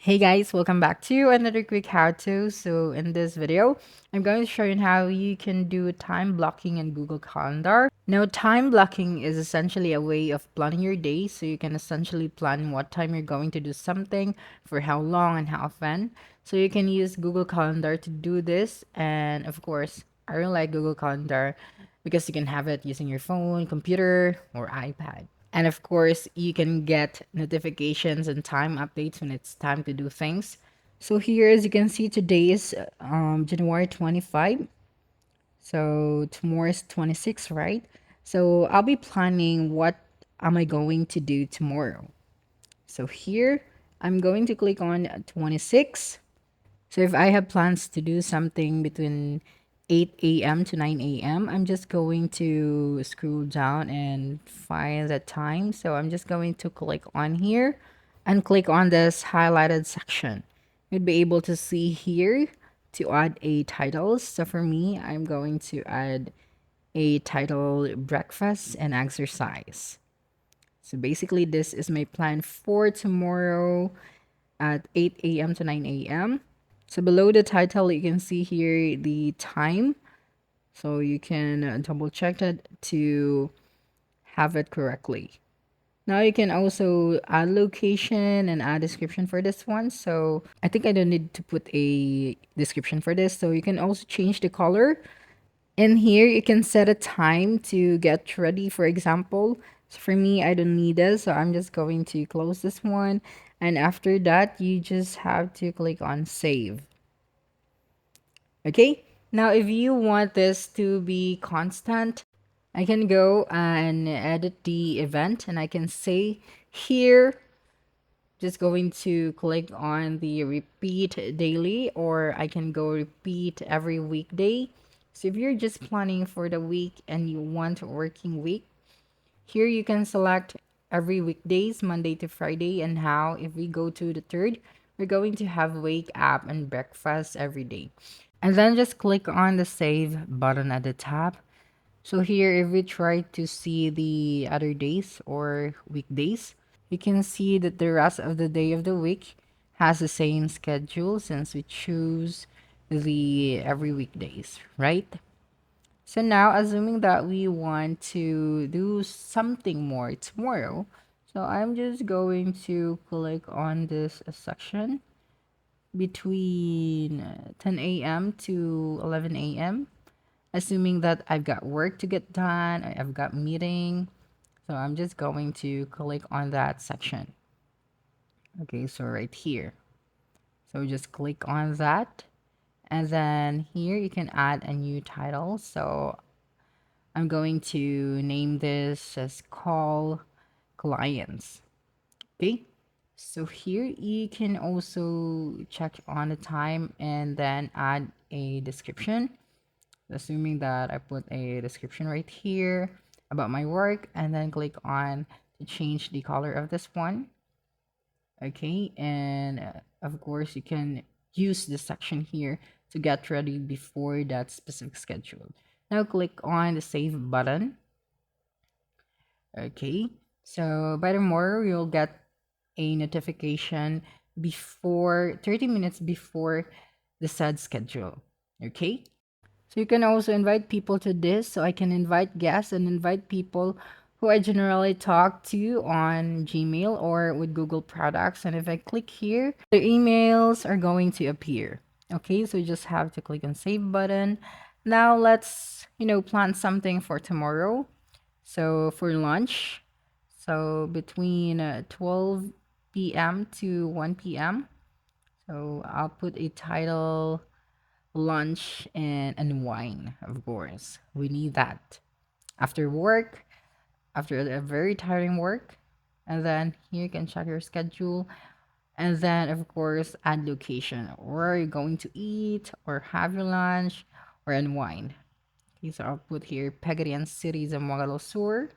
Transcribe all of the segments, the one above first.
Hey guys, welcome back to another quick how-to. So in this video, I'm going to show you how you can do time blocking in Google Calendar. Now, time blocking is essentially a way of planning your day, so you can essentially plan what time you're going to do something, for how long and how often. So you can use Google Calendar to do this, and of course, I really like Google Calendar because you can have it using your phone, computer, or iPad. And of course, you can get notifications and time updates when it's time to do things. So here, as you can see, today is January 25. So tomorrow is 26, right? So I'll be planning what am I going to do tomorrow. So here, I'm going to click on 26. So if I have plans to do something between 8 a.m. to 9 a.m., I'm just going to scroll down and find the time. So I'm just going to click on here and click on this highlighted section. You'd be able to see here to add a title. So for me, I'm going to add a title breakfast and exercise. So basically, this is my plan for tomorrow at 8 a.m. to 9 a.m. So below the title, you can see here the time. So you can double check that to have it correctly. Now you can also add location and add description for this one. So I think I don't need to put a description for this. So you can also change the color. In here, you can set a time to get ready, for example. So for me, I don't need this, so I'm just going to close this one. And after that, you just have to click on save. Okay? Now, if you want this to be constant, I can go and edit the event and I can say here, just going to click on the repeat daily, or I can go repeat every weekday. So if you're just planning for the week and you want a working week, here you can select every weekdays, Monday to Friday, and how if we go to the third, we're going to have wake up and breakfast every day. And then just click on the save button at the top. So here, if we try to see the other days or weekdays, you can see that the rest of the day of the week has the same schedule since we choose the every weekdays, right? So now, assuming that we want to do something more tomorrow, so I'm just going to click on this section between 10 a.m. to 11 a.m. Assuming that I've got work to get done, I've got meeting, so I'm just going to click on that section. Okay, so right here. So just click on that. And then here you can add a new title. So I'm going to name this as call clients. Okay. So here you can also check on the time and then add a description. Assuming that I put a description right here about my work and then click on to change the color of this one. Okay. And of course, you can use this section here to get ready before that specific schedule. Now click on the save button. Okay. So by tomorrow, you'll get a notification before 30 minutes before the said schedule. Okay. So you can also invite people to this. So I can invite guests and invite people who I generally talk to on Gmail or with Google products. And if I click here, the emails are going to appear. Okay, so you just have to click on save button. Now let's, plan something for tomorrow. So for lunch, so between 12 p.m. to 1 p.m. So I'll put a title lunch and wine, of course. We need that. After work, after a very tiring work, and then here you can check your schedule. And then, of course, add location. Where are you going to eat or have your lunch or unwind? Okay, so I'll put here Pagadian City, Zamboanga Sur.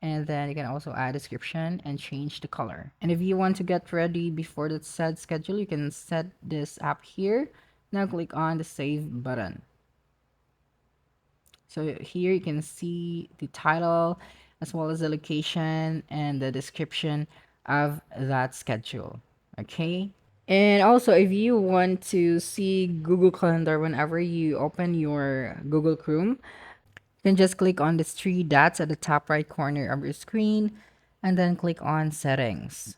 And then you can also add description and change the color. And if you want to get ready before the said schedule, you can set this up here. Now click on the save button. So here you can see the title as well as the location and the description of that schedule. Okay. And also, if you want to see Google Calendar whenever you open your Google Chrome, you can just click on these three dots at the top right corner of your screen and then click on settings.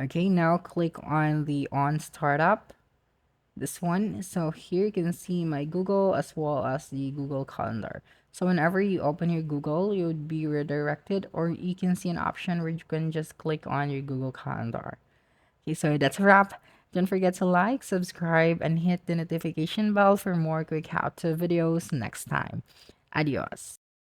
Okay, now click on the on startup, this one. So here you can see my Google as well as the Google Calendar. So whenever you open your Google, you would be redirected, or you can see an option where you can just click on your Google Calendar. Okay, so that's a wrap. Don't forget to like, subscribe, and hit the notification bell for more quick how-to videos next time. Adios.